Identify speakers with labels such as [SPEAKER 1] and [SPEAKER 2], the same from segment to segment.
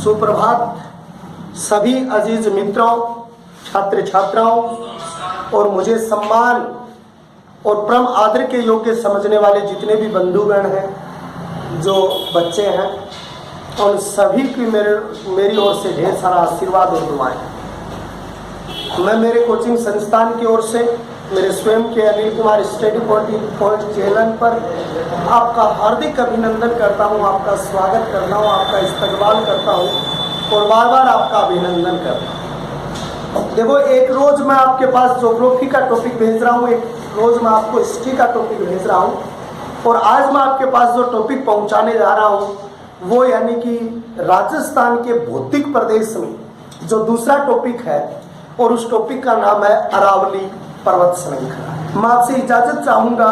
[SPEAKER 1] सुप्रभात सभी अजीज मित्रों, छात्र छात्राओं और मुझे सम्मान और परम आदर के योग्य समझने वाले जितने भी बंधुगण हैं, जो बच्चे हैं, उन सभी की मेरी ओर से ढेर सारा आशीर्वाद और दुआएं। मैं मेरे कोचिंग संस्थान की ओर से मेरे स्वयं के Anil Kumar study point channel पर आपका हार्दिक अभिनंदन करता हूं, आपका स्वागत करता हूं, आपका इस्तकबाल करता हूं और बार बार आपका अभिनंदन करता हूं। देखो, एक रोज मैं आपके पास ज्योग्राफी का टॉपिक भेज रहा हूं, एक रोज मैं आपको हिस्ट्री का टॉपिक भेज रहा हूं, और आज मैं आपके पास जो टॉपिक पहुंचाने जा रहा हूं वो यानी कि राजस्थान के भौतिक प्रदेश में जो दूसरा टॉपिक है, और उस टॉपिक का नाम है अरावली पर्वत श्रृंखला। मैं आपसे इजाजत चाहूंगा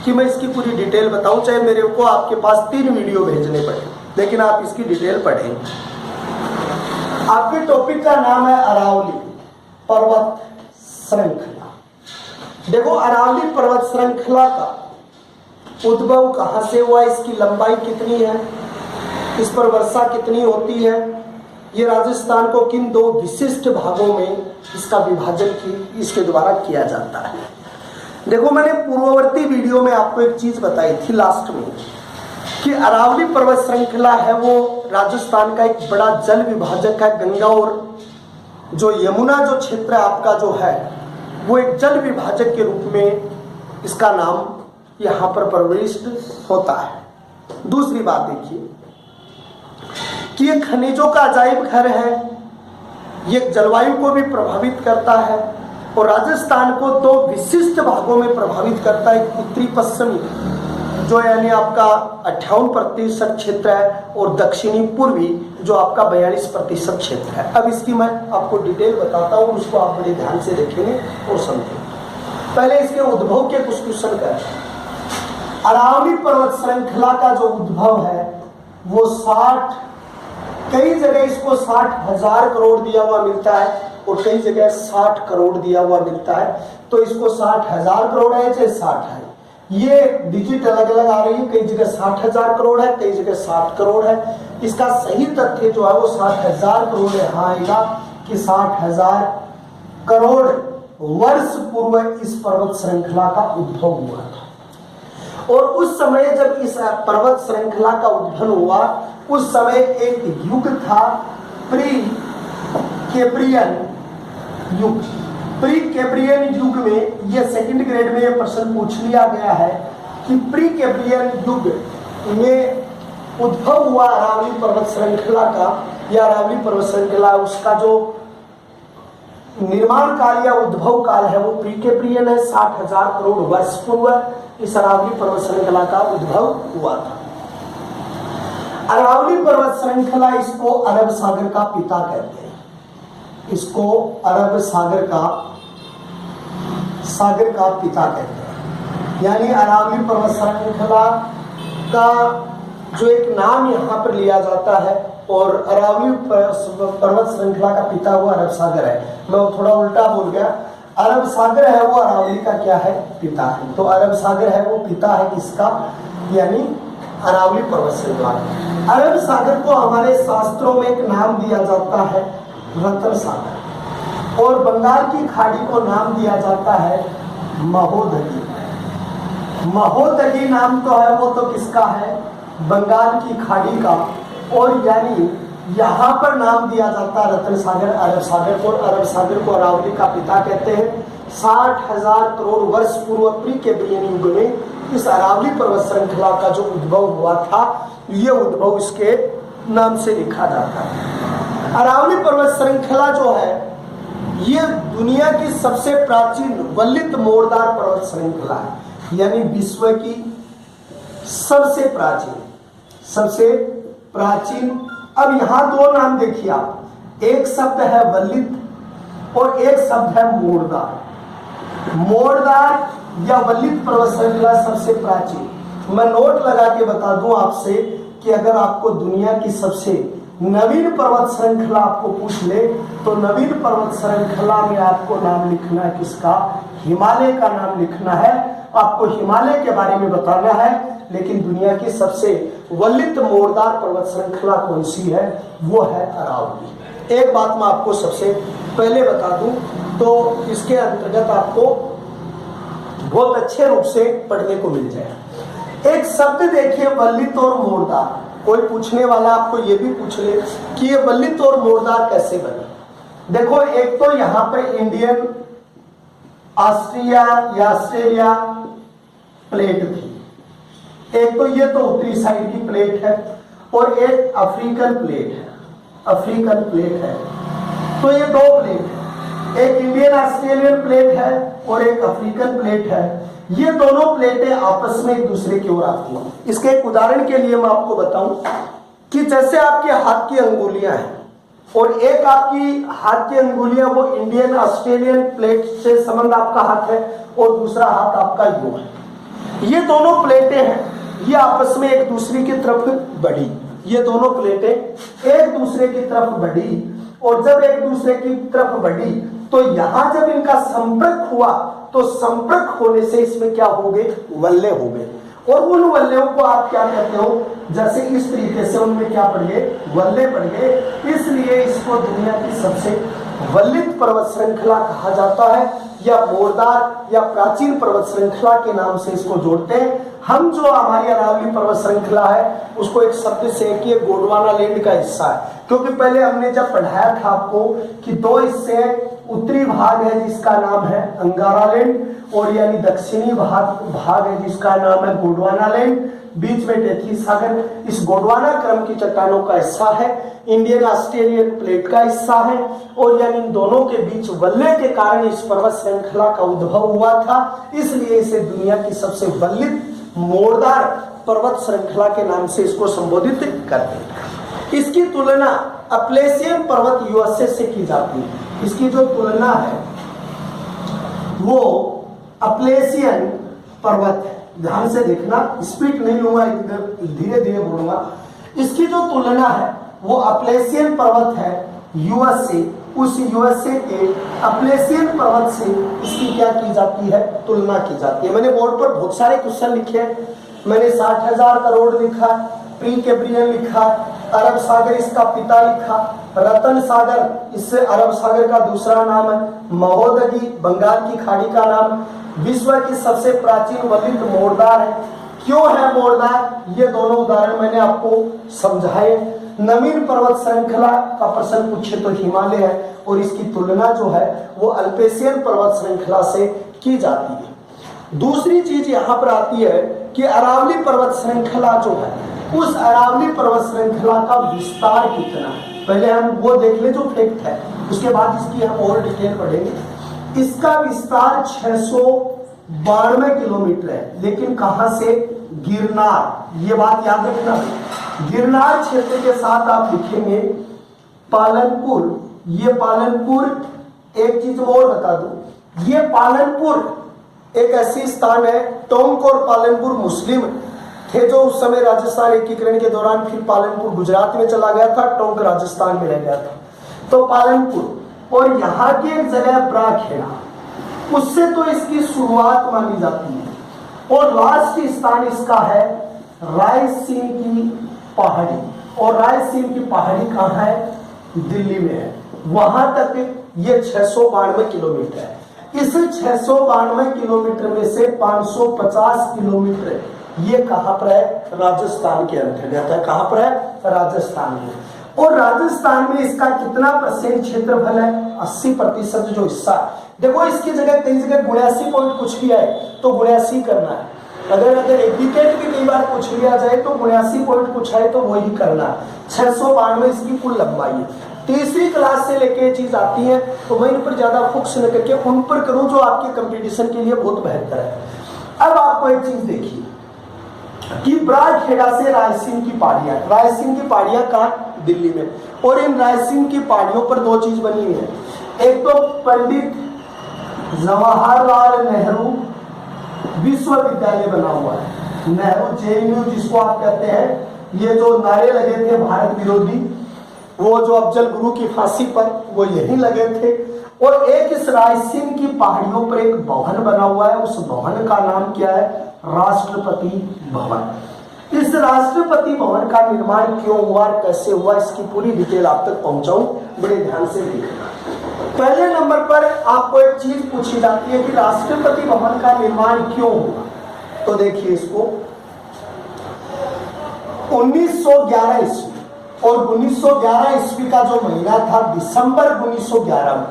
[SPEAKER 1] कि मैं इसकी पूरी डिटेल बताऊं, चाहे मेरे को आपके पास 3 वीडियो भेजने पड़े, लेकिन आप इसकी डिटेल पढ़ें। आपके टॉपिक का नाम है अरावली पर्वत श्रृंखला। देखो, अरावली पर्वत श्रृंखला का उद्भव कहां से हुआ, इसकी लंबाई कितनी है, इस पर वर्षा कितनी होती है, ये राजस्थान को किन 2 विशिष्ट भागों में इसका विभाजन इसके द्वारा किया जाता है। देखो, मैंने पूर्ववर्ती वीडियो में आपको एक चीज बताई थी लास्ट में कि अरावली पर्वत श्रृंखला है वो राजस्थान का एक बड़ा जल विभाजक है। गंगा और जो यमुना जो क्षेत्र आपका जो है वो एक जल विभाजक के रूप में इसका नाम यहाँ पर प्रविष्ट होता है। दूसरी बात देखिए कि ये खनिजों का अजायब घर है, ये जलवायु को भी प्रभावित करता है और राजस्थान को 2 विशिष्ट भागों में प्रभावित करता है। उत्तरी पश्चिमी जो यानी आपका 58% क्षेत्र है और दक्षिणी पूर्वी जो आपका 42% क्षेत्र है। अब इसकी मैं आपको डिटेल बताता हूँ, उसको आप बड़े ध्यान से देखेंगे और समझेंगे। पहले इसके उद्भव के कुछ क्वेश्चन करें। अरावली पर्वत श्रृंखला का जो उद्भव है वो कई जगह इसको 60,000 करोड़ दिया हुआ मिलता है और कई जगह 60 करोड़ दिया हुआ मिलता है। तो इसको 60,000 करोड़ है चाहे 60 है, ये डिजिट अलग अलग आ रही है। कई जगह 60,000 करोड़ है, कई जगह 60 करोड़ है। इसका सही तथ्य जो है वो 60,000 करोड़ यहाँ आएगा कि 60,000 करोड़ वर्ष पूर्व इस पर्वत श्रृंखला का उद्भव हुआ था। और उस समय जब इस पर्वत श्रृंखला का उद्भव हुआ उस समय एक युग था, प्री कैम्ब्रियन युग। प्री कैम्ब्रियन युग में ये सेकंड ग्रेड में ये प्रश्न पूछ लिया गया है कि प्री कैम्ब्रियन युग में उद्भव हुआ अरावली पर्वत श्रृंखला का, या अरावली पर्वत श्रृंखला उसका जो निर्माण काल या उद्भव काल है वो प्री कैम्ब्रियन है। 60,000 करोड़ वर्ष पूर्व इस अरावली पर्वत श्रृंखला का उद्भव हुआ था। अरावली पर्वत श्रृंखला इसको अरब सागर का पिता कहते हैं, इसको अरब सागर का पिता कहते हैं। यानी अरावली पर्वत श्रृंखला का जो एक नाम यहाँ पर लिया जाता है, और अरावली पर्वत श्रृंखला का पिता हुआ अरब सागर है। मैं थोड़ा उल्टा बोल गया, अरब सागर है वो अरावली का क्या है, पिता है। तो अरब सागर है वो पिता है किसका, यानी अरावली पर्वत श्रृंखला। अरब सागर को हमारे शास्त्रों में एक नाम दिया जाता है रतन सागर, और बंगाल की खाड़ी को नाम दिया जाता है महोदगी। महोदगी नाम तो है वो तो किसका है, बंगाल की खाड़ी का, और यानी यहाँ पर नाम दिया जाता है रतन सागर अरब सागर को। अरब सागर को अरावली का पिता कहते हैं। 60,000 करोड़ वर्ष पूर्व प्री कैम्ब्रियन युग में इस अरावली पर्वत श्रृंखला का जो उद्भव हुआ था, ये उद्भव इसके नाम से लिखा जाता है। अरावली पर्वत श्रृंखला जो है ये दुनिया की सबसे प्राचीन वलित मोड़दार पर्वत श्रृंखला है, यानी विश्व की सबसे प्राचीन। अब यहाँ 2 नाम देखिए आप, एक शब्द है वलित और एक शब्द है मोड़दार। मोड़दार या वलित पर्वत श्रृंखला सबसे प्राचीन। मैं नोट लगा के बता दूं आपसे कि अगर आपको दुनिया की सबसे नवीन पर्वत श्रृंखला आपको पूछ ले तो नवीन पर्वत श्रृंखला में आपको नाम लिखना है किसका, हिमालय का नाम लिखना है। आपको हिमालय के बारे में बताना है, लेकिन दुनिया की सबसे वल्लित मोड़दार पर्वत श्रृंखला कौन सी है? वो है अरावली। एक बात मैं आपको सबसे पहले बता दूं तो इसके अंतर्गत आपको बहुत अच्छे रूप से पढ़ने को मिल जाए। एक शब्द देखिए, वल्लित और मोड़दार। कोई पूछने वाला आपको ये भी पूछ ले कि ये वल्लित और मोड़दार कैसे बने। देखो, एक तो यहाँ पे इंडियन ऑस्ट्रेलिया प्लेट थी, एक तो ये तो उत्तरी साइड की प्लेट है और एक अफ्रीकन प्लेट है। तो ये दो प्लेट है, एक इंडियन ऑस्ट्रेलियन प्लेट है और एक अफ्रीकन प्लेट है। ये दोनों प्लेटें आपस में एक दूसरे की ओर आती हैं। इसके एक उदाहरण के लिए मैं आपको बताऊं कि जैसे आपके हाथ की अंगुलियां हैं और एक आपकी हाथ की अंगुलियां वो इंडियन ऑस्ट्रेलियन प्लेट से संबंध आपका हाथ है और दूसरा हाथ आपका यूं है। ये दोनों प्लेटें हैं, ये आपस में एक दूसरे की तरफ बढ़ी, ये दोनों प्लेटें एक दूसरे की तरफ बढ़ी और जब एक दूसरे की तरफ बढ़ी तो यहां जब इनका संपर्क हुआ तो संपर्क होने से इसमें क्या हो गए? वल्ले हो गए। और उन वल्लों को आप क्या कहते हो? जैसे इस तरीके से उनमें क्या पड़ गए? वल्ले पड़ गए। इसलिए इसको दुनिया की सबसे वल्लित पर्वत श्रृंखला कहा जाता है, या मोड़दार या प्राचीन पर्वत श्रृंखला के नाम से इसको जोड़ते हैं। हम जो हमारी अरावली पर्वत श्रृंखला है उसको एक शब्द से कि गोंडवाना लैंड का हिस्सा है, क्योंकि पहले हमने जब पढ़ाया था आपको कि दो हिस्से, उत्तरी भाग है जिसका नाम है अंगारा लैंड और यानी दक्षिणी भाग है जिसका नाम है गोंडवाना लैंड, बीच में टेथी सागर इस गोंडवाना क्रम की चट्टानों का हिस्सा है, इंडियन ऑस्ट्रेलियन प्लेट का हिस्सा है और यानी इन दोनों के बीच वल्ले के कारण इस पर्वत श्रृंखला का उद्भव हुआ था। इसलिए इसे दुनिया की सबसे वल्लित मोड़दार पर्वत श्रृंखला के नाम से इसको संबोधित करते हैं। इसकी तुलना अपलेशियन पर्वत यूएसए से की जाती है। इसकी जो तुलना है वो अपलेशियन पर्वत है। ध्यान से देखना, स्पीड नहीं लूंगा, धीरे धीरे बोलूंगा। इसकी जो तुलना है वो अपलेशियन पर्वत है यूएसए, उस यूएसए के अपलेशियन पर्वत से इसकी क्या की जाती है? तुलना की जाती है। मैंने बोर्ड पर बहुत सारे क्वेश्चन लिखे हैं। मैंने 60,000 करोड़ लिखा, प्री कैम्ब्रियन लिखा, अरब सागर इसका पिता लिखा, रतन सागर इससे अरब सागर का दूसरा नाम है, महोदगी बंगाल की खाड़ी का नाम, विश्व की सबसे प्राचीन वल्लित मोड़दार है। क्यों है मोड़दार? ये दोनों उदाहरण मैंने आपको समझाए। नवीन पर्वत श्रृंखला का प्रश्न पूछे तो हिमालय है और इसकी तुलना जो है वो अल्पेशियन पर्वत श्रृंखला से की जाती है। दूसरी चीज यहाँ पर आती है कि अरावली पर्वत श्रृंखला जो है उस अरावली पर्वत श्रृंखला का विस्तार कितना है, पहले हम वो देख ले जो फैक्ट है, उसके बाद इसकी हम और डिटेल पढ़ेंगे। इसका विस्तार 692 किलोमीटर है, लेकिन कहां से? गिरनार। ये बात याद रखना, गिरनार क्षेत्र के साथ आप लिखेंगे पालनपुर। ये पालनपुर, एक चीज और बता दूं, ये पालनपुर एक ऐसी स्थान है, टोंक और पालनपुर मुस्लिम थे जो उस समय राजस्थान एकीकरण के दौरान, फिर पालनपुर गुजरात में चला गया था, टोंक राजस्थान में रह गया था, तो पालनपुर। और यहाँ की एक जगह ब्राखेड़ा, उससे तो इसकी शुरुआत मानी जाती है। और लास्ट स्थान इसका है रायसीन की पहाड़ी, और रायसीन की पहाड़ी कहाँ है? दिल्ली में है। वहां तक ये 692 किलोमीटर है। इस 692 किलोमीटर में से 550 किलोमीटर ये कहां पर है? राजस्थान के अंतर्गत है। कहां पर है? राजस्थान में। और राजस्थान में इसका कितना % क्षेत्रफल है? 80% जो हिस्सा। देखो, इसकी जगह कई जगह 82 पॉइंट कुछ भी आए तो 82 करना है। अगर एडिकेट भी कई बार पूछ लिया जाए तो 82 पॉइंट कुछ है तो वही करना है। 692 इसकी कुल लंबाई है। तीसरी क्लास से लेके चीज आती है तो वहीं पर ज्यादा फोकस न करके उन पर करूं जो आपके कंपटीशन के लिए बहुत बेहतर है। अब आपको एक चीज देखिए कि ब्राखेड़ा से रायसीन की पहाड़ियां, रायसीन की पहाड़ियां कहाँ? दिल्ली में। और इन रायसीन की पहाड़ियों पर दो चीज बनी हुई है। एक तो पंडित जवाहरलाल नेहरू विश्वविद्यालय बना हुआ है, नेहरू जेएनयू जिसको आप कहते हैं। ये जो नारे लगे थे भारत विरोधी, वो जो अफजल गुरु की फांसी पर, वो यही लगे थे। और एक इस रायसीन की पहाड़ियों पर एक भवन बना हुआ है, उस भवन का नाम क्या है? राष्ट्रपति भवन। इस राष्ट्रपति भवन का निर्माण क्यों हुआ और कैसे हुआ, इसकी पूरी डिटेल आप तक पहुंचाऊं, बड़े ध्यान से देखना। पहले नंबर पर आपको एक चीज पूछी जाती है कि राष्ट्रपति भवन का निर्माण क्यों हुआ। तो देखिए इसको, 1911 ईस्वी, और 1911 ईस्वी का जो महीना था दिसंबर 1911 में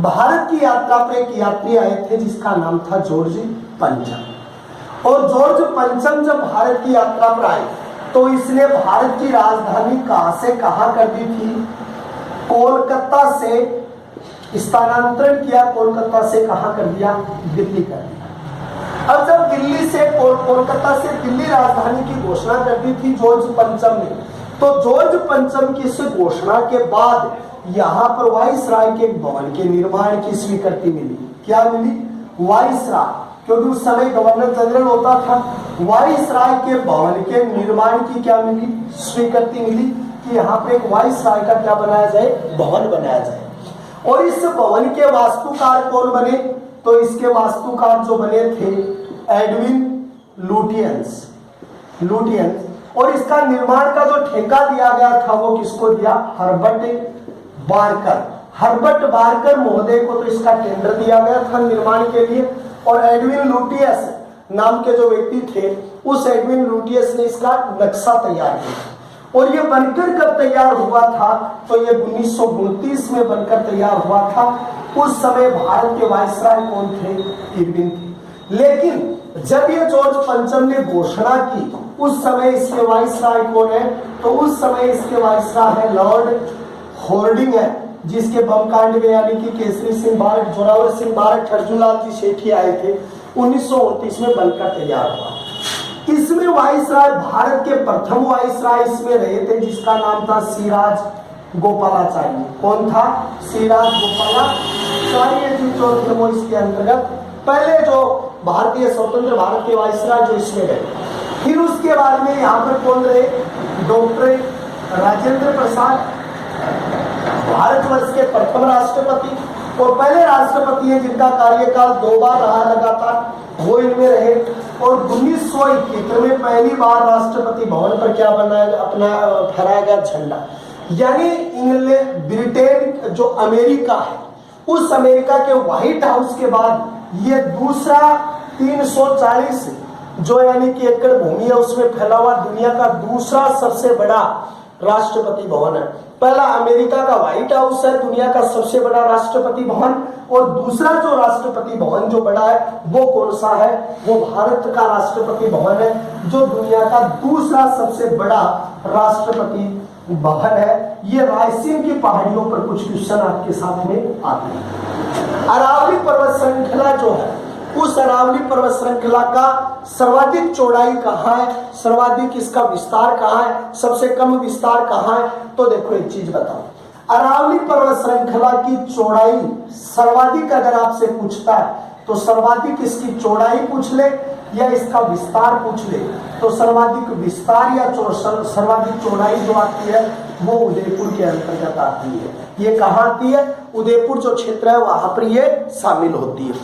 [SPEAKER 1] भारत की यात्रा पर एक यात्री आए थे जिसका नाम था जॉर्ज पंचम। और जॉर्ज पंचम जब भारत की यात्रा पर आए तो इसने भारत की राजधानी कहां से कहां कर दी थी, कोलकाता से स्थानांतरण किया, कोलकाता से कहां कर दिया, दिल्ली कर दिया। अब जब दिल्ली से कोलकाता से दिल्ली राजधानी की घोषणा कर दी थी जॉर्ज पंचम ने, तो जॉर्ज पंचम की इस घोषणा के बाद यहां पर वाइसराय के भवन के निर्माण की स्वीकृति मिली। क्या मिली, वाइसराय, क्योंकि उस समय गवर्नर जनरल होता था। वाइसराय के भवन के निर्माण की क्या मिली, स्वीकृति मिली कि यहाँ पे एक वाइसराय का क्या बनाया जाए, भवन बनाया जाए। और इस भवन के वास्तुकार कौन बने, तो इसके वास्तुकार जो बने थे एडविन लुटियंस। और इसका निर्माण का जो ठेका दिया गया था वो किसको दिया, हर्बर्ट बारकर महोदय को तो इसका टेंडर दिया गया था निर्माण के लिए। और एडविन लुटियस नाम के जो व्यक्ति थे, उस एडविन लुटियस ने इसका नक्शा तैयार किया। और ये बनकर कब तैयार हुआ था, तो ये 1929 में बनकर तैयार हुआ था। उस समय भारत के वाइसराय कौन थे, इरविन थे। लेकिन जब ये जॉर्ज पंचम ने घोषणा की, उस समय इसके वाइसराय कौन है, तो उस समय इसके वाइसराय है लॉर्ड होर्डिंग है, जिसके बमकांड में यानी कि केसरी सिंह बारट, जोरावर सिंह बारट, अर्जुनलाल जी सेठी आए थे, 1929 में बनकर तैयार हुआ। इसमें वाइसराय, भारत के प्रथम वाइसराय इसमें रहे थे जिसका नाम था सिराज गोपालाचार्य। कौन था, सिराज गोपालाचार्य जी जो थे वो इसके अंतर्गत पहले जो भारतीय स्वतंत्र भारत के वाइसराय जो इसमें रहे। फिर उसके बाद में यहाँ पर कौन रहे, डॉक्टर राजेंद्र प्रसाद, भारतवर्ष के प्रथम राष्ट्रपति और पहले राष्ट्रपति हैं जिनका कार्यकाल 2 बार रहा लगातार, वो इनमें रहे। और 1971 में पहली बार राष्ट्रपति भवन पर क्या बनाया, अपना फहराया गया झंडा। यानी इंग्लैंड, ब्रिटेन जो अमेरिका है, उस अमेरिका के व्हाइट हाउस के बाद ये दूसरा 340 जो यानी कि एकड़ भूमि है उसमें फैला हुआ दुनिया का दूसरा सबसे बड़ा राष्ट्रपति भवन है। पहला अमेरिका का व्हाइट हाउस है, दुनिया का सबसे बड़ा राष्ट्रपति भवन। और दूसरा जो राष्ट्रपति भवन जो बड़ा है वो कौन सा है, वो भारत का राष्ट्रपति भवन है जो दुनिया का दूसरा सबसे बड़ा राष्ट्रपति भवन है। ये रायसीन की पहाड़ियों पर कुछ क्वेश्चन आपके साथ में आते हैं। अरावली पर्वत श्रृंखला जो है, उस अरावली पर्वत श्रृंखला का सर्वाधिक चौड़ाई कहाँ है, सर्वाधिक इसका विस्तार कहाँ है, सबसे कम विस्तार कहाँ है। तो देखो एक चीज बताओ, अरावली पर्वत श्रृंखला की चौड़ाई सर्वाधिक अगर आपसे पूछता है तो सर्वाधिक इसकी चौड़ाई पूछ ले या इसका विस्तार पूछ ले, तो सर्वाधिक विस्तार या सर्वाधिक चौड़ाई जो आती है वो उदयपुर के अंतर्गत आती है। ये कहाँ आती है, उदयपुर जो क्षेत्र है वहां पर ये शामिल होती है।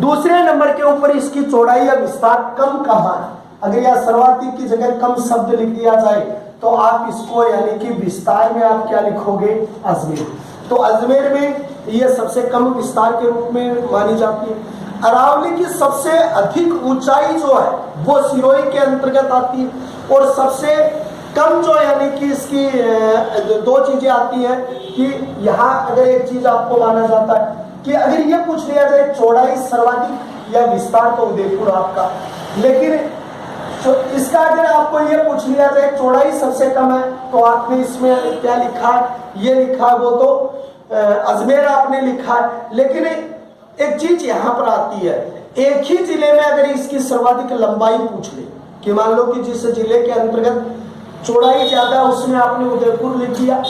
[SPEAKER 1] दूसरे नंबर के ऊपर इसकी चौड़ाई या विस्तार कम कहाँ है, अगर यह सर्वाधिक की जगह कम शब्द लिख दिया जाए तो आप इसको यानी कि विस्तार में आप क्या लिखोगे, अजमेर। तो अजमेर में यह सबसे कम विस्तार के रूप में मानी जाती है। अरावली की सबसे अधिक ऊंचाई जो है वो सिरोही के अंतर्गत आती है। और सबसे कम जो यानी कि इसकी 2 चीजें आती हैं कि यहाँ अगर एक चीज आपको माना जाता है कि अगर ये पूछ लिया जाए चौड़ाई सर्वाधिक या विस्तार तो उदयपुर आपका, लेकिन तो इसका अगर आपको ये पूछ लिया जाए चौड़ाई सबसे कम है तो आपने इसमें क्या लिखा, ये लिखा वो तो अजमेर आपने लिखा है। लेकिन एक चीज यहाँ पर आती है, एक ही जिले में अगर इसकी सर्वाधिक लंबाई पूछ ले कि मान लो कि जिस जिले के अंतर्गत चौड़ाई ज्यादा उसमें आपने उदयपुर लिख दिया,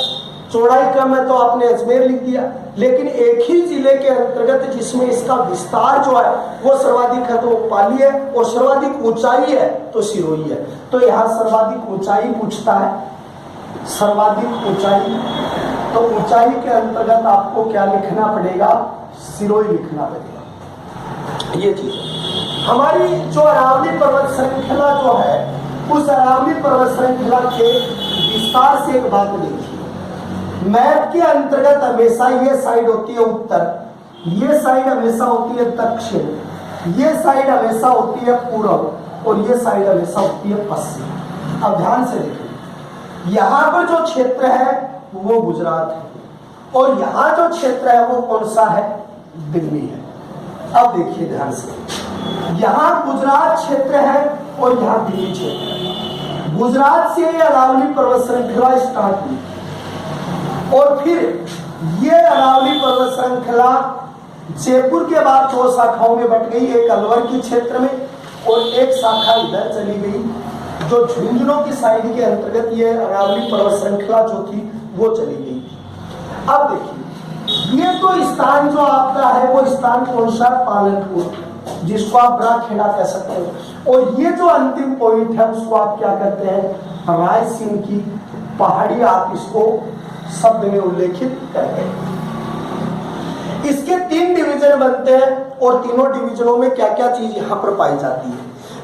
[SPEAKER 1] चौड़ाई कम है तो आपने अजमेर लिख दिया। लेकिन एक ही जिले के अंतर्गत जिसमें इसका विस्तार जो है वो सर्वाधिक है तो पाली है, और सर्वाधिक ऊंचाई है तो सिरोही है। तो यहाँ सर्वाधिक ऊंचाई पूछता है, सर्वाधिक ऊंचाई, तो ऊंचाई के अंतर्गत आपको क्या लिखना पड़ेगा, सिरोही लिखना पड़ेगा। ये चीज हमारी जो अरावली पर्वत श्रृंखला जो है उस अरावली पर्वत श्रृंखला के विस्तार से एक बात देखिए। मैप के अंतर्गत हमेशा ये साइड होती है उत्तर, ये साइड हमेशा होती है दक्षिण, ये साइड हमेशा होती है पूर्व और ये साइड हमेशा होती है पश्चिम। अब ध्यान से देखिए, यहाँ पर जो क्षेत्र है वो गुजरात है और यहाँ जो क्षेत्र है वो कौन सा है, दिल्ली है। अब देखिए ध्यान से, यहाँ गुजरात क्षेत्र है और यहाँ दिल्ली क्षेत्र है। गुजरात से ये अरावली पर्वत श्रृंखला स्टार्ट हुई और फिर ये अरावली पर्वत श्रृंखला जयपुर के बाद 2 शाखाओं में बट गई, एक अलवर के क्षेत्र में और एक शाखा इधर चली गई जो झुंझुनू की साइड के अंतर्गत ये अरावली पर्वत श्रृंखला जो थी वो चली गई। अब देखिए, ये तो स्थान जो आपका है वो स्थान कौन सा, पालनपुर, जिसको आप ब्राखेड़ा कह सकते हो। और ये जो अंतिम पॉइंट है उसको आप क्या कहते हैं, रायसीन की पहाड़ी, आप इसको शब्द में उल्लेखित करते हैं। इसके 3 डिवीजन बनते हैं और तीनों डिवीजनों में क्या क्या चीज यहाँ पर पाई जाती है।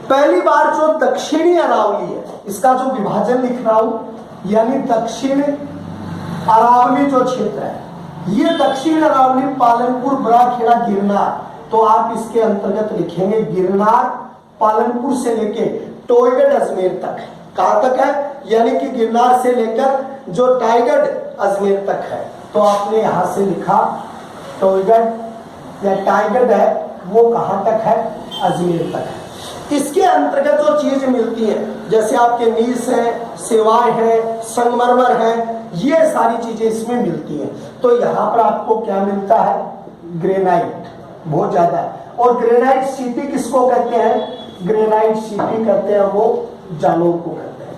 [SPEAKER 1] पहली बार जो दक्षिणी अरावली है, इसका जो विभाजन लिख रहा हूं, यानी दक्षिण अरावली जो क्षेत्र है, ये दक्षिण अरावली पालनपुर ब्राखेड़ा गिरनार, तो आप इसके अंतर्गत लिखेंगे गिरनार पालनपुर से लेके टोयगढ़ अजमेर तक। कहां तक है, यानी कि गिरनार से लेकर जो टाइगढ़ अजमेर तक है, तो आपने यहां से लिखा टोयगढ़ या टाइगढ़ है वो कहां तक है, अजमेर तक है। इसके अंतर्गत जो चीज मिलती है, जैसे आपके नीस है, सेवाएं है, संगमरमर है, ये सारी चीजें इसमें मिलती हैं। तो यहाँ पर आपको क्या मिलता है, ग्रेनाइट बहुत ज्यादा है। और ग्रेनाइट सीटी किसको कहते हैं, ग्रेनाइट सीटी कहते हैं वो जालोर को कहते हैं,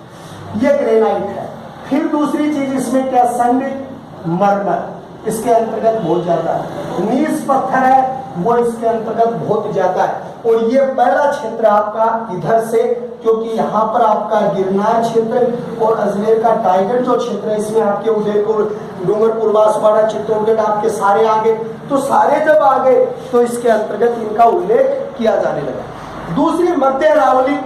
[SPEAKER 1] ये ग्रेनाइट है। फिर दूसरी चीज इसमें क्या, संगमरमर, इसके अंतर्गत बहुत ज्यादा है। नीस पत्थर है वो इसके अंतर्गत बहुत ज्यादा है। और ये पहला क्षेत्र आपका इधर से, क्योंकि यहाँ पर आपका गिरनार क्षेत्र और अजमेर का टाइगढ़ जो क्षेत्र है, इसमें आपके उदयपुर, डूंगरपुर, बांसवाड़ा, चित्तौड़गढ़ आपके सारे आ गए। तो सारे जब आ गए तो इसके अंतर्गत इनका उल्लेख किया जाने लगा। दूसरी मध्य अरावली,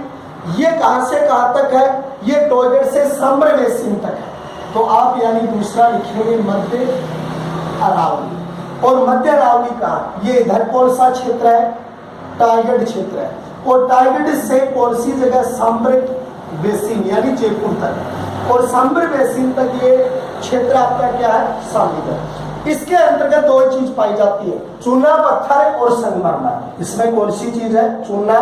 [SPEAKER 1] ये कहां से कहां तक है, ये टोयगढ़ से सांभर बेसिन तक है। तो आप यानी दूसरा लिखेंगे मध्य अरावली। और मध्य अरावली का ये इधर कौन सा क्षेत्र है, टाइगढ़ क्षेत्र है। और टाइगढ़ से कौन सी जगह, सांभर बेसिन यानी जयपुर तक। और सांभर बेसिन तक ये क्षेत्र आपका क्या है, सामीगढ़। इसके अंतर्गत 2 चीज पाई जाती है, चूना पत्थर और संगमरमर। इसमें कौन सी चीज है, चूना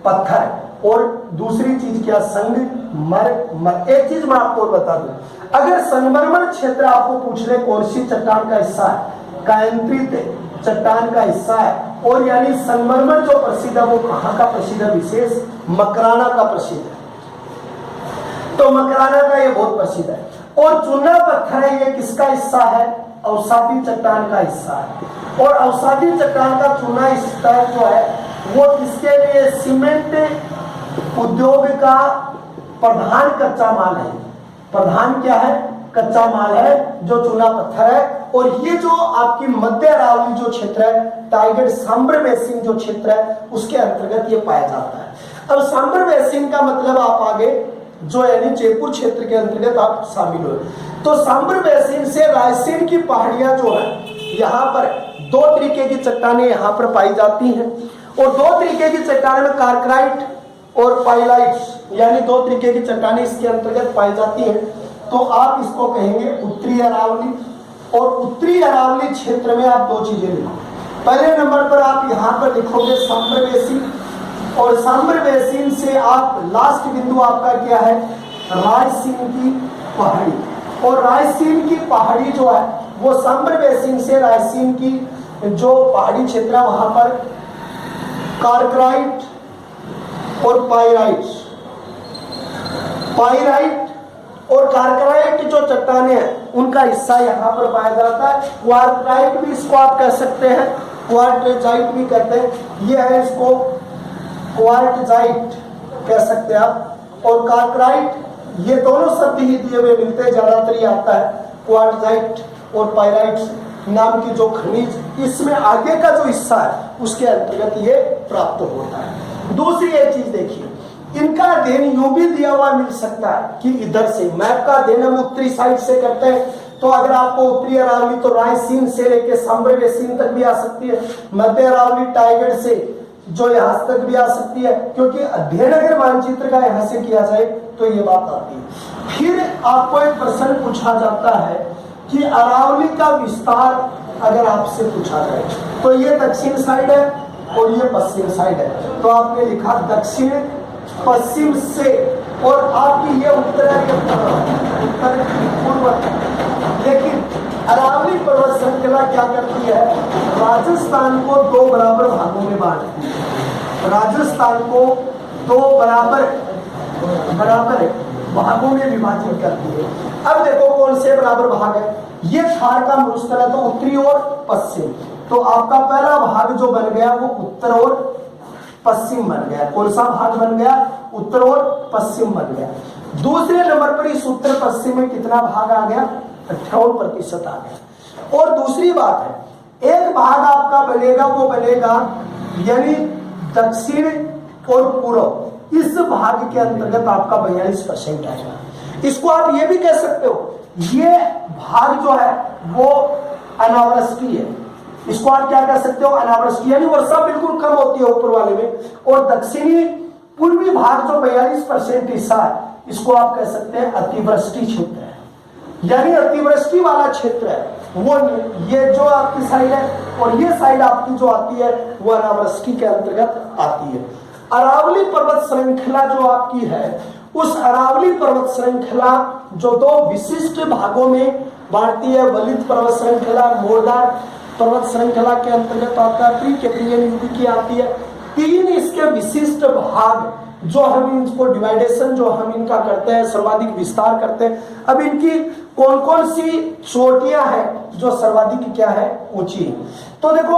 [SPEAKER 1] पत्थर और दूसरी चीज क्या, संगमरमर। एक चीज मैं आपको बता दूं, अगर संगमरमर क्षेत्र आपको पूछ ले कौन सी चट्टान का हिस्सा है, कायंत्रित चट्टान का हिस्सा है। और यानी संगमरमर जो प्रसिद्ध है वो कहाँ का प्रसिद्ध है, विशेष मकराना का प्रसिद्ध है। तो मकराना का ये बहुत प्रसिद्ध है। और चूना पत्थर है, ये किसका हिस्सा है, अवसादी चट्टान का हिस्सा है। और अवसादी चट्टान का चूना स्तर जो है वो किसके लिए, सीमेंट उद्योग का प्रधान कच्चा माल है। प्रधान क्या है, कच्चा माल है जो चूना पत्थर है। और ये जो आपकी मध्य अरावली जो क्षेत्र है, टाइगढ़ सांभर बेसिन जो क्षेत्र है, उसके अंतर्गत ये पाया जाता है। अब सांभर बेसिन का मतलब आप आगे जो यानी जयपुर क्षेत्र के अंतर्गत आप शामिल हो। तो सांभर बेसिन से रायसेन की पहाड़ियां जो है, यहाँ पर 2 तरीके की चट्टानें यहाँ पर पाई जाती हैं। और 2 तरीके की चट्टानें में कार्कराइट और पाइलाइट्स, यानी 2 तरीके की चट्टानें इसके अंतर्गत पाई जाती हैं। तो आप इसको कहेंगे उत्तरी अरावली। और उत्तरी अरावली क्षेत्र में आप 2 चीजें लिखो। पहले नंबर पर आप यहाँ पर लिखोगे सांभर बेसिन, और सांभर बेसिन से आप लास्ट बिंदु आपका क्या है, रायसीन की पहाड़ी। और रायसीन की पहाड़ी जो है वो सांभर बेसिन से रायसीन की जो पहाड़ी क्षेत्र है वहां पर कार्कराइट और पाइराइट और कार्कराइट जो चट्टानें हैं उनका हिस्सा यहाँ पर पाया जाता है। क्वार्टराइट भी इसको आप कह सकते हैं, क्वार्टजाइट भी कहते हैं, ये है इसको क्वार्टजाइट कह सकते हैं आप। और कार्कराइट, ये दोनों शब्द ही दिए हुए मिलते हैं, ज्यादातर ये आता है क्वार्टजाइट और पाइराइट नाम की जो खनिज, इसमें आगे का जो हिस्सा है उसके अंतर्गत ये प्राप्त होता है। दूसरी एक चीज देखिए, इनका अध्ययन यूं भी दिया हुआ मिल सकता है कि इधर से मैप का अध्ययन हम उत्तरी साइड से करते हैं, तो अगर आपको उत्तरी अरावली तो रायसीन से लेके सांबरवेसीन तक भी आ सकती है, मध्य अरावली टाइगर से जो यहाँ तक भी आ सकती है, क्योंकि अध्ययन अगर मानचित्र का यहाँ से किया जाए तो ये बात आती है। फिर आपको एक प्रश्न पूछा जाता है कि अरावली का विस्तार अगर आपसे पूछा जाए तो ये दक्षिण साइड है और ये पश्चिम साइड है, तो आपने लिखा दक्षिण पश्चिम से, और आपकी ये उत्तर है, उत्तर पूर्व। लेकिन अरावली पर्वत श्रृंखला क्या करती है, राजस्थान को दो बराबर भागों में बांटती है, राजस्थान को दो बराबर भागों में विभाजित करती है। अब देखो कौन से बराबर भाग है, ये थार का मरुस्थल है तो उत्तरी और पश्चिम, तो आपका पहला भाग जो बन गया वो उत्तर और पश्चिम बन गया। कौन सा भाग बन गया, उत्तर और पश्चिम बन गया। दूसरे नंबर पर इस उत्तर पश्चिम में कितना भाग आ गया, 58% आ गया। और दूसरी बात है, एक भाग आपका बनेगा वो बनेगा यानी दक्षिण और पूर्व, इस भाग के अंतर्गत आपका 42% आएगा। इसको आप ये भी कह सकते हो, ये भाग जो है वो अनावृष्टि है, इसको आप क्या कह सकते हो, अनावृष्टि, यानी वर्षा बिल्कुल कम होती है ऊपर वाले में। और दक्षिणी पूर्वी भाग जो 42% हिस्सा है, इसको आप कह सकते हैं अतिवृष्टि क्षेत्र है, यानी अतिवृष्टि वाला क्षेत्र है वो, ये जो आपकी साइड है और ये साइड आपकी जो आती है वो अनावृष्टि के अंतर्गत आती है। अरावली पर्वत श्रृंखला जो आपकी है, उस अरावली पर्वत श्रृंखला जो दो विशिष्ट भागों में बांटती है, वलित पर्वत श्रृंखला, मोरदार पर्वत श्रृंखला के अंतर्गत आता है, प्री कैम्ब्रियन युग की आती है। तीन इसके विशिष्ट भाग जो हम इनको डिवाइडेशन जो हम इनका करते हैं, सर्वाधिक विस्तार करते हैं। अब इनकी कौन कौन सी चोटियां हैं जो सर्वाधिक क्या है, ऊंची है। तो देखो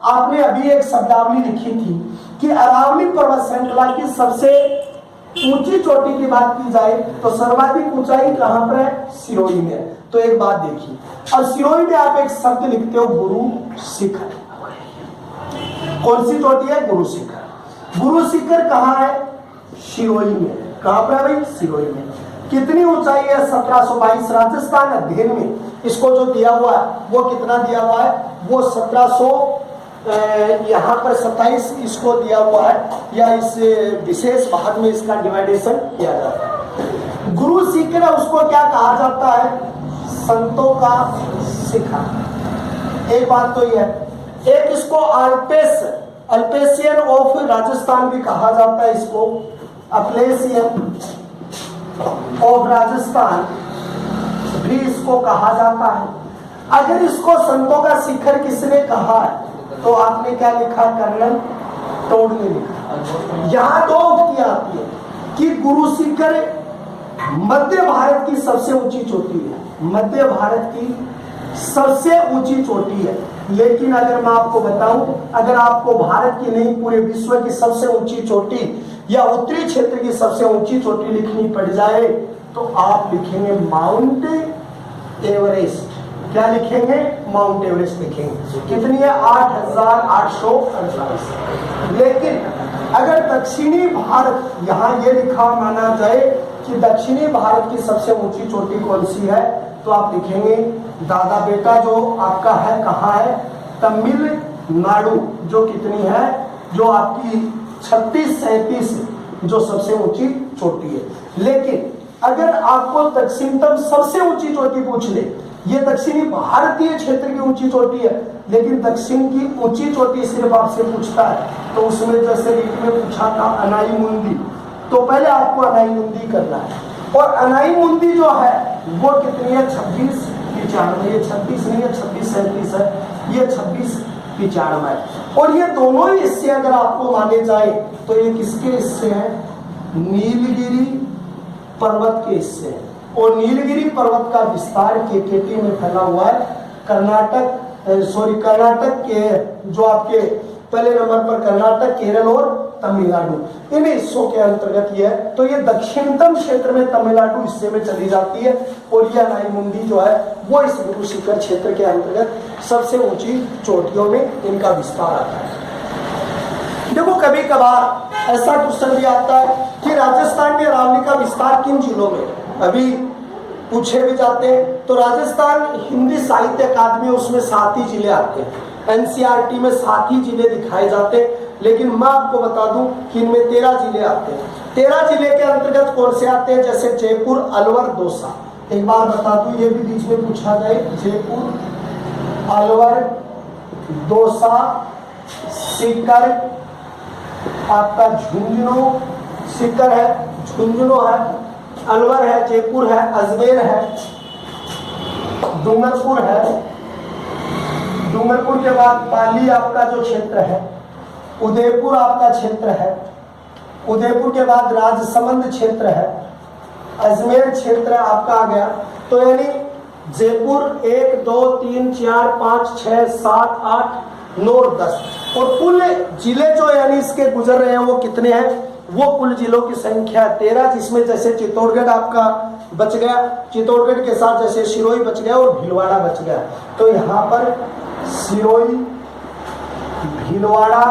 [SPEAKER 1] आपने अभी एक शब्दावली लिखी थी कि अरावली पर्वत श्रृंखला की सबसे ऊंची चोटी की बात की जाए तो सर्वाधिक ऊंचाई कहां पर है, सिरोही में। तो एक बात देखिए, और सिरोही में आप एक शब्द लिखते हो गुरु शिखर। कौन सी चोटी है, गुरु शिखर। गुरु शिखर कहाँ है, सिरोही में। कहां पर है भाई, सिरोही में। कितनी ऊंचाई है, 1722। राजस्थान अध्ययन में इसको जो दिया हुआ है वो कितना दिया हुआ है, वो 1700 यहाँ पर 27 इसको दिया हुआ है, या इस विशेष भाग में इसका डिवाइडेशन किया जाता है। गुरु शिखर उसको क्या कहा जाता है, संतों का शिखर। एक बात तो यह है। एक इसको अल्पेशियन ऑफ राजस्थान भी कहा जाता है, इसको अप्लेशियन ऑफ राजस्थान भी इसको कहा जाता है। अगर इसको संतों का शिखर किसने कहा है तो आपने क्या लिखा, कर्नल टोड ने लिखा। यहां दो उक्तियां आती है कि गुरु शिखर मध्य भारत की सबसे ऊंची चोटी है, मध्य भारत की सबसे ऊंची चोटी है। लेकिन अगर मैं आपको बताऊं, अगर आपको भारत की नहीं पूरे विश्व की सबसे ऊंची चोटी या उत्तरी क्षेत्र की सबसे ऊंची चोटी लिखनी पड़ जाए तो आप लिखेंगे माउंट एवरेस्ट। क्या लिखेंगे, माउंट एवरेस्ट लिखेंगे। कितनी है, 8,848। लेकिन अगर दक्षिणी भारत, यहाँ ये लिखा माना जाए कि दक्षिणी भारत की सबसे ऊंची चोटी कौन सी है, तो आप लिखेंगे दादा बेटा जो आपका है, कहाँ है, तमिलनाडु, जो कितनी है, जो आपकी 3637 जो सबसे ऊंची चोटी है। लेकिन अगर आपको दक्षिणतम सबसे ऊंची चोटी पूछ ले, ये दक्षिणी भारतीय क्षेत्र की ऊंची चोटी है, लेकिन दक्षिण की ऊंची चोटी सिर्फ आपसे पूछता है, तो उसमें जैसे रीति में पूछा था अनाई मुंदी, तो पहले आपको अनाई मुंदी करना है। और अनाई मुंदी जो है वो कितनी है, 2695। ये 26 नहीं है, 2637 है, ये 2695 है। और ये दोनों ही हिस्से अगर आपको माने जाए तो ये किसके हिस्से हैं, नीलगिरी पर्वत के हिस्से हैं। और नीलगिरी पर्वत का विस्तार केकेटी में फैला हुआ है, कर्नाटक के जो आपके पहले नंबर पर कर्नाटक, केरल और तमिलनाडु, इन हिस्सों के अंतर्गत ये है। तो ये दक्षिणतम क्षेत्र में तमिलनाडु हिस्से में चली जाती है, और ये अनाई मुंदी जो है वो इस गुरु शिखर क्षेत्र के अंतर्गत सबसे ऊंची चोटियों में इनका विस्तार आता है। देखो कभी कभार ऐसा क्वेश्चन भी आता है कि राजस्थान में अरावली का विस्तार किन जिलों में, अभी पूछे भी जाते हैं। तो राजस्थान हिंदी साहित्य अकादमी उसमें 7 ही जिले आते हैं, एनसीईआरटी में 7 ही जिले दिखाए जाते हैं, लेकिन मैं आपको बता दूं कि इनमें 13 जिले आते हैं। 13 जिले के अंतर्गत कौन से आते हैं, जैसे जयपुर, अलवर, दौसा। एक बार बता दूं, ये भी बीच में पूछा जाए, जयपुर, अलवर, दौसा, सीकर, आपका झुंझुनू, सीकर है, झुंझुनू है, अलवर है, जयपुर है, अजमेर है, डूंगरपुर है, डूंगरपुर के बाद पाली आपका जो क्षेत्र है, उदयपुर आपका क्षेत्र है, उदयपुर के बाद राजसमंद क्षेत्र है, अजमेर क्षेत्र आपका आ गया। तो यानी जयपुर 1 2 3 4 5 6 7 8 9 और 10, और कुल जिले जो यानी इसके गुजर रहे हैं वो कितने हैं, वो कुल जिलों की संख्या 13, जिसमें जैसे चित्तौड़गढ़ आपका बच गया, चित्तौड़गढ़ के साथ जैसे सिरोही बच गया और भीलवाड़ा बच गया। तो यहाँ पर सिरोही, भीलवाड़ा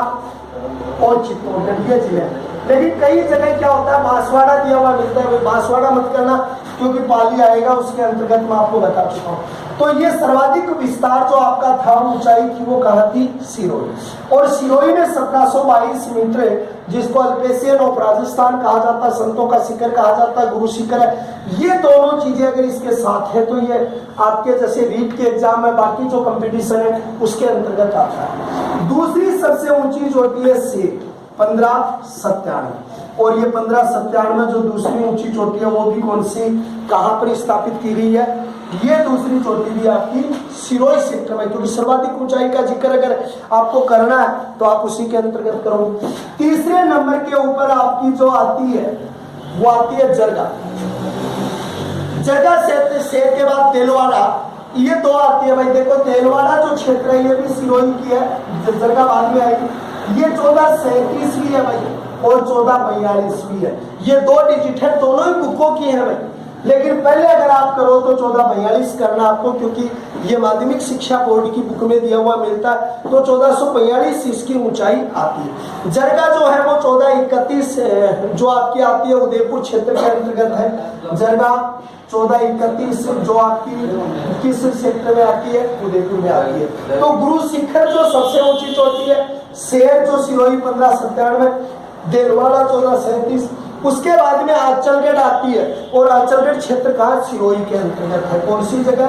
[SPEAKER 1] और चित्तौड़गढ़ ये जिले। लेकिन कई जगह क्या होता है, बांसवाड़ा दिया हुआ मिलता है, बांसवाड़ा मत करना क्योंकि पाली आएगा उसके अंतर्गत, मैं आपको बता चुका हूँ। तो ये सर्वाधिक विस्तार जो आपका था ऊंचाई की वो कहाँ थी, सिरोही। और सिरोही में 1722 मीटर, जिसको अल्पेशियन ऑफ राजस्थान कहा जाता है, संतों का शिखर कहा जाता है, गुरु शिखर है। ये दोनों चीजें अगर इसके साथ है तो ये आपके जैसे रीट के एग्जाम में बाकी जो कंपटीशन है उसके अंतर्गत आता है। दूसरी सबसे ऊंची चोटी है सेठ, 1597, और ये 1597 जो दूसरी ऊंची चोटी है वो भी कौन सी, कहां पर स्थापित की गई है, ये दूसरी चोटी भी आपकी सिरोही सेक्टर में, क्योंकि सर्वाधिक ऊंचाई का जिक्र अगर आपको करना है तो आप उसी के अंतर्गत करोगे। तीसरे नंबर के ऊपर आपकी जो आती है वो आती है जरगा। जरगा से के बाद तेलवाड़ा, ये दो आती है भाई। देखो तेलवाड़ा जो क्षेत्र है ये भी सिरोही की है, जरगा बाद में आएगी। ये 1437 है भाई और 1442 है, ये 2 डिजिट है, दोनों ही बुकों की है भाई। लेकिन पहले अगर आप करो तो 1442 करना आपको, क्योंकि ये माध्यमिक शिक्षा बोर्ड की बुक में दिया हुआ मिलता है। तो 1442 इसकी ऊंचाई आती है। जरगा जो है वो 1431 जो आपकी आती है उदयपुर क्षेत्र के अंतर्गत है। जरगा 1431 जो आपकी किस क्षेत्र में आती है, उदयपुर में आती है। तो गुरु शिखर जो सबसे ऊंची चोटी है, शेर जो सिरोही 1597, देलवाड़ा 1437, उसके बाद में आंचलगढ़ आती है, और आंचलगढ़ क्षेत्र का सिरोही के अंतर्गत है। कौन सी जगह,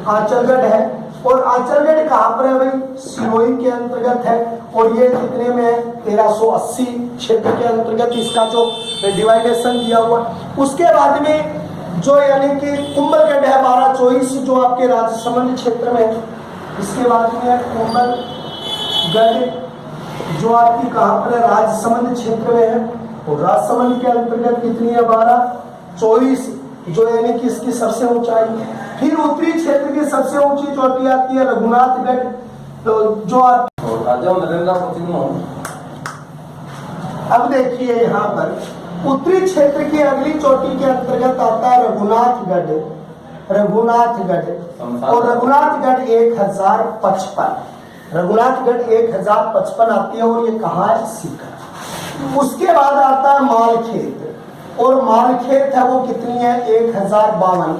[SPEAKER 1] आंचलगढ़ है, और आंचलगढ़ कहाँ पर है भाई, सिरोही के अंतर्गत है। और ये कितने में है, 1380 क्षेत्र के अंतर्गत इसका जो डिवाइडेशन दिया हुआ। उसके बाद में जो यानी कि कुंभलगढ़ है 1224 जो आपके राजसमंद क्षेत्र में है। इसके बाद में कुंभलगढ़ जो आपकी कहाँ पर है, राजसमंद क्षेत्र में है। और राजसमंद के अंतर्गत कितनी है, 1224 जो यानी कि इसकी सबसे ऊंचाई। फिर उत्तरी क्षेत्र की सबसे ऊंची चोटी आती है रघुनाथगढ़, तो जो अब देखिए यहाँ पर उत्तरी क्षेत्र की अगली चोटी के अंतर्गत आता है रघुनाथगढ़, रघुनाथगढ़। और रघुनाथगढ़ 1055, रघुनाथगढ़ 1055 आती है, और ये कहाँ है, सीकर। उसके बाद आता है मालखेत, और मालखेत है वो कितनी है, 1052,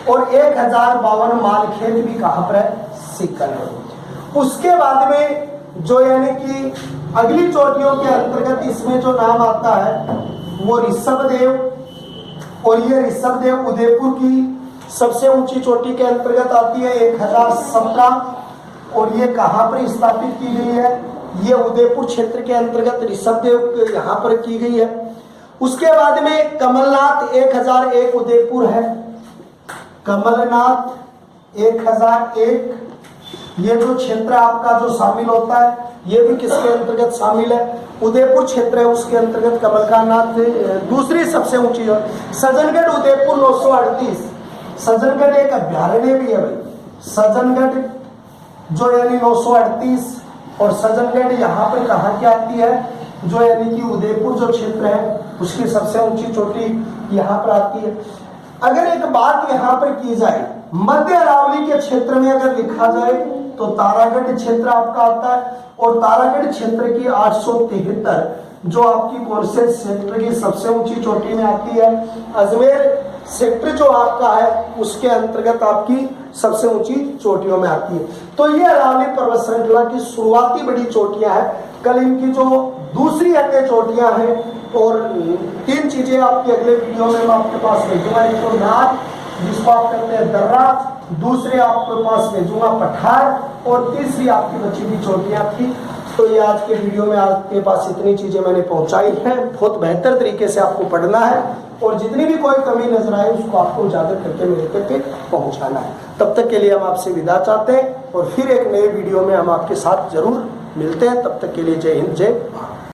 [SPEAKER 1] और 1052 मालखेत भी कहाँ पर है, सीकर है। उसके बाद में जो यानी कि अगली चोटियों के अंतर्गत इसमें जो नाम आता है वो ऋषभदेव, और ये ऋषभदेव उदयपुर की सबसे ऊंची चोटी के अंतर्गत आती है, 1017, और ये कहाँ पर स्थापित की गई है, ये उदयपुर क्षेत्र के अंतर्गत ऋषभदेव यहाँ पर की गई है। उसके बाद में कमलनाथ 1001 उदयपुर है, कमलनाथ 1001, ये जो क्षेत्र आपका जो शामिल होता है ये भी किसके अंतर्गत शामिल है, उदयपुर क्षेत्र है, उसके अंतर्गत कमलनाथ दूसरी सबसे ऊंची है। सज्जनगढ़ उदयपुर 938, सज्जनगढ़ एक अभ्यारण्य भी है भाई, सज्जनगढ़ जो यानी 938, और सज्जनगढ़ यहाँ पर कहाँ की आती है, जो यानी कि उदयपुर जो क्षेत्र है उसकी सबसे ऊंची चोटी यहाँ पर आती है। अगर एक बात यहाँ पर की जाए, मध्य अरावली के क्षेत्र में अगर लिखा जाए तो तारागढ़ क्षेत्र आपका आता है, और तारागढ़ क्षेत्र की 873 जो आपकी कौनसे सेक्टर की सबसे ऊंची चोटी में आती है। अजमेर सेक्टर जो आपका है उसके अंतर्गत आपकी सबसे ऊंची चोटियों में आती है। तो ये अरावली पर्वत श्रृंखला की शुरुआती बड़ी चोटियां हैं। कल इनकी जो दूसरी अन्य चोटियां हैं और 3 चीजें आपके अगले वीडियो में मैं आपके पास भेजूंगा। एक तो नाग जिसको आप कहते हैं दर्रा, दूसरे आपके पास भेजूंगा पठार और तीसरी आपकी बची हुई चोटियां थी। तो ये आज के वीडियो में आपके पास इतनी चीजें मैंने पहुंचाई हैं। बहुत बेहतर तरीके से आपको पढ़ना है और जितनी भी कोई कमी नजर आए उसको आपको उजागर करके मेरे तक पहुंचाना है। तब तक के लिए हम आपसे विदा चाहते हैं और फिर एक नए वीडियो में हम आपके साथ जरूर मिलते हैं। तब तक के लिए जय हिंद, जय भारत।